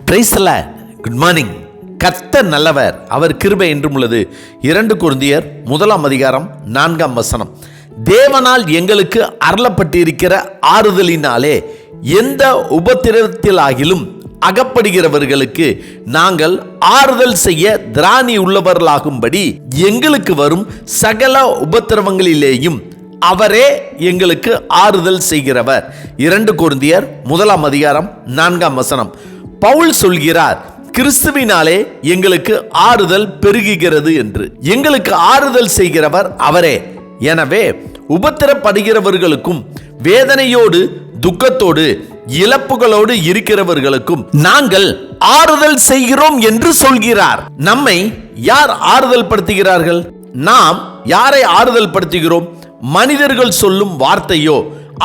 Praise the Lord. Good morning. கர்த்தர் நல்லவர், அவர் கிருபை என்றும் உள்ளது. 2 கொரிந்தியர் 1:4 தேவனால் எங்களுக்கு அருளப்பட்டிருக்கிற ஆறுதலினாலே எந்த உபத்திரவத்திலாகிலும் அகப்படுகிறவர்களுக்கு நாங்கள் ஆறுதல் செய்ய திராணி உள்ளவர்களாகும்படி எங்களுக்கு வரும் சகல உபத்திரவங்களிலேயும் அவரே எங்களுக்கு ஆறுதல் செய்கிறவர். 2 கொரிந்தியர் 1:4 பவுல் சொல்கிறார், கிறிஸ்துவினாலே எங்களுக்கு ஆறுதல் பெருகுகிறது என்று. எங்களுக்கு ஆறுதல் செய்கிறவர் அவரே. எனவே உபத்திரப்படுகிறவர்களுக்கும் வேதனையோடு துக்கத்தோடு இழப்புகளோடு இருக்கிறவர்களுக்கும் நாங்கள் ஆறுதல் செய்கிறோம் என்று சொல்கிறார். நம்மை யார் ஆறுதல் படுத்துகிறார்கள்? நாம் யாரை ஆறுதல் படுத்துகிறோம்? மனிதர்கள் சொல்லும் வார்த்தையோ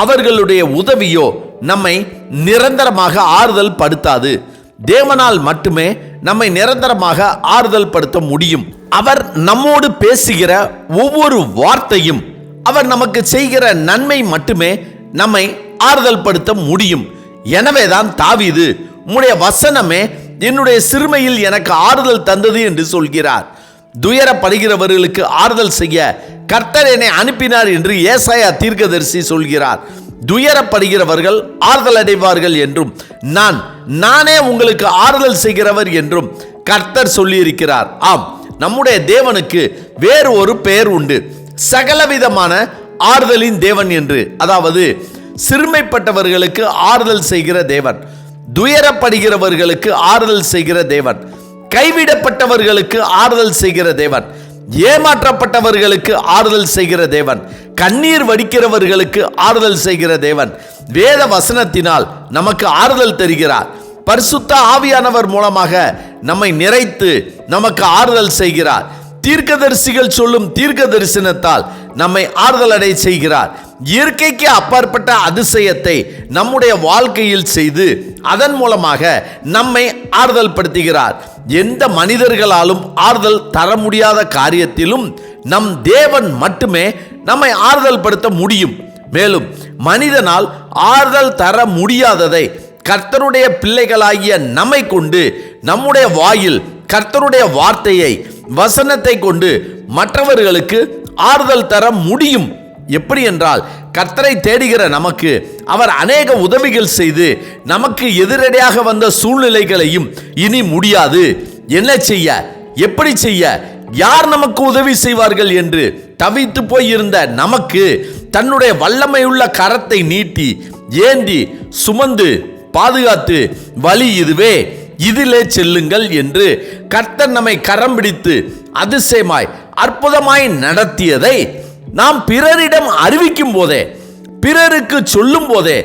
அவர்களுடைய உதவியோ நம்மை நிரந்தரமாக ஆறுதல் படுத்தாது. தேவனால் மட்டுமே நம்மை நிரந்தரமாக ஆறுதல் படுத்த முடியும். அவர் நம்மோடு பேசுகிற ஒவ்வொரு வார்த்தையும், அவர் நமக்கு செய்கிற நன்மை மட்டுமே நம்மை ஆறுதல் படுத்த முடியும். எனவேதான் தாவீது, உம்முடைய வசனமே என்னுடைய சிறுமையில் எனக்கு ஆறுதல் தந்தது என்று சொல்கிறார். துயரப்படுகிறவர்களுக்கு ஆறுதல் செய்ய கர்த்தர் என்னை அனுப்பினார் என்று ஏசாயா தீர்க்கதரிசி சொல்கிறார். துயரப்படுகிறவர்கள் ஆறுதல் அடைவார்கள் என்றும் நானே உங்களுக்கு ஆறுதல் செய்கிறவர் என்றும் கர்த்தர் சொல்லியிருக்கிறார். ஆம், நம்முடைய தேவனுக்கு வேறு ஒரு பெயர் உண்டு, சகலவிதமான ஆறுதலின் தேவன் என்று. அதாவது சிறுமைப்பட்டவர்களுக்கு ஆறுதல் செய்கிற தேவன், துயரப்படுகிறவர்களுக்கு ஆறுதல் செய்கிற தேவன், கைவிடப்பட்டவர்களுக்கு ஆறுதல் செய்கிற தேவன், ஏமாற்றப்பட்டவர்களுக்கு ஆறுதல் செய்கிற தேவன், கண்ணீர் வடிக்கிறவர்களுக்கு ஆறுதல் செய்கிற தேவன் வேத வசனத்தினால் நமக்கு ஆறுதல் தருகிறார். பரிசுத்த ஆவியானவர் மூலமாக நம்மை நிறைத்து நமக்கு ஆறுதல் செய்கிறார். தீர்க்கதரிசிகள் சொல்லும் தீர்க்க தரிசனத்தால் நம்மை ஆறுதல் அடைய செய்கிறார். இயற்கைக்கு அப்பாற்பட்ட அதிசயத்தை நம்முடைய வாழ்க்கையில் செய்து அதன் மூலமாக நம்மை ஆறுதல் படுத்துகிறார். எந்த மனிதர்களாலும் ஆறுதல் தர முடியாத காரியத்திலும் நம் தேவன் மட்டுமே நம்மை ஆறுதல் படுத்த முடியும். மேலும் மனிதனால் ஆறுதல் தர முடியாததை கர்த்தருடைய பிள்ளைகளாகிய நம்மை கொண்டு நம்முடைய வாயில் கர்த்தருடைய வார்த்தையை வசனத்தை கொண்டு மற்றவர்களுக்கு ஆறுதல் தர முடியும். எப்படி என்றால், கர்த்தரை தேடுகிற நமக்கு அவர் அநேக உதவிகள் செய்து நமக்கு எதிரடையாக வந்த சூழ்நிலைகளையும் இனி முடியாது, என்ன செய்ய, எப்படி செய்ய, யார் நமக்கு உதவி செய்வார்கள் என்று தவித்து போயிருந்த நமக்கு தன்னுடைய வல்லமையுள்ள கரத்தை நீட்டி ஏந்தி சுமந்து பாதுகாத்து வழி இதுவே, இதிலே செல்லுங்கள் என்று கர்த்தர் நம்மை கரம் பிடித்து அதிசயமாய் அற்புதமாய் நடத்தியதை நாம் பிறரிடம் அறிவிக்கும் போதே, பிறருக்கு சொல்லும் போதே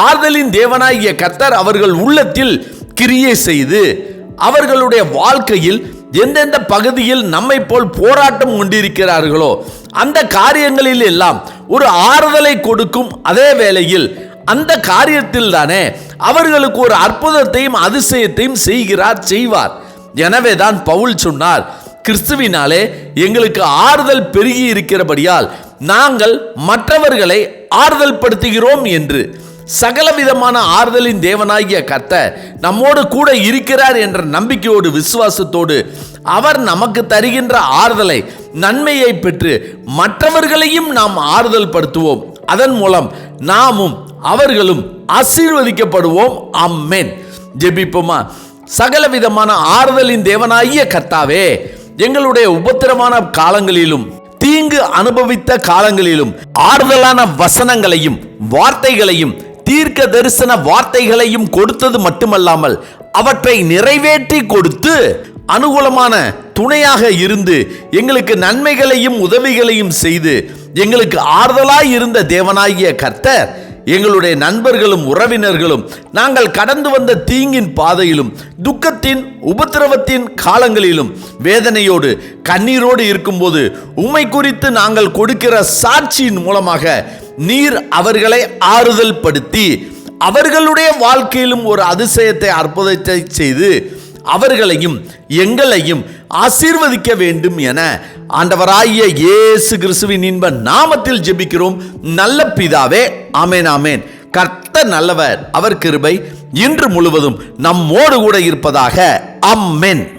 ஆறுதலின் தேவனாகிய கர்த்தர் அவர்கள் உள்ளத்தில் கிரியை செய்து அவர்களுடைய வாழ்க்கையில் எந்தெந்த பகுதியில் நம்மை போல் போராட்டம் கொண்டிருக்கிறார்களோ அந்த காரியங்களில் எல்லாம் ஒரு ஆறுதலை கொடுக்கும். அதே வேளையில் அந்த காரியத்தில் தானே அவர்களுக்கு ஒரு அற்புதத்தையும் அதிசயத்தையும் செய்வார். எனவேதான் பவுல் சொன்னார், கிறிஸ்துவினாலே எங்களுக்கு ஆறுதல் பெருகி இருக்கிறபடியால் நாங்கள் மற்றவர்களை ஆறுதல் படுத்துகிறோம் என்று. சகலவிதமான ஆறுதலின் தேவனாகிய கர்த்தர் நம்மோடு கூட இருக்கிறார் என்ற நம்பிக்கையோடு விசுவாசத்தோடு அவர் நமக்கு தருகின்ற ஆறுதலை நன்மையை பெற்று மற்றவர்களையும் நாம் ஆறுதல் படுத்துவோம். அதன் மூலம் நாமும் அவர்களும் ஆசீர்வதிக்கப்படுவோம். ஆமென். ஜெபிப்போமா. சகலவிதமான ஆறுதலின் தேவனாகிய கர்த்தாவே, எங்களுடைய உபத்திரமான காலங்களிலும் தீங்கு அனுபவித்த காலங்களிலும் ஆறுதலான வசனங்களையும் வார்த்தைகளையும் தீர்க்க தரிசன வார்த்தைகளையும் கொடுத்தது மட்டுமல்லாமல் அவற்றை நிறைவேற்றி கொடுத்து அனுகூலமான துணையாக இருந்து எங்களுக்கு நன்மைகளையும் உதவிகளையும் செய்து எங்களுக்கு ஆறுதலாய் இருந்த தேவனாகிய கர்த்தர், எங்களுடைய நண்பர்களும் உறவினர்களும் நாங்கள் கடந்து வந்த தீங்கின் பாதையிலும் துக்கத்தின் உபத்திரவத்தின் காலங்களிலும் வேதனையோடு கண்ணீரோடு இருக்கும்போது உம்மை குறித்து நாங்கள் கொடுக்கிற சாட்சியின் மூலமாக நீர் அவர்களை ஆறுதல் படுத்தி அவர்களுடைய வாழ்க்கையிலும் ஒரு அதிசயத்தை அற்புதத்தை செய்து அவர்களையும் எங்களையும் ஆசீர்வதிக்க வேண்டும் என ஆண்டவராகிய இயேசு கிறிஸ்துவின் இன்ப நாமத்தில் ஜெபிக்கிறோம் நல்ல பிதாவே. ஆமென், ஆமென். கர்த்தர் கர்த்தர் நல்லவர், அவர் கிருபை இன்று முழுவதும் நம்மோடு கூட இருப்பதாக. ஆமென்.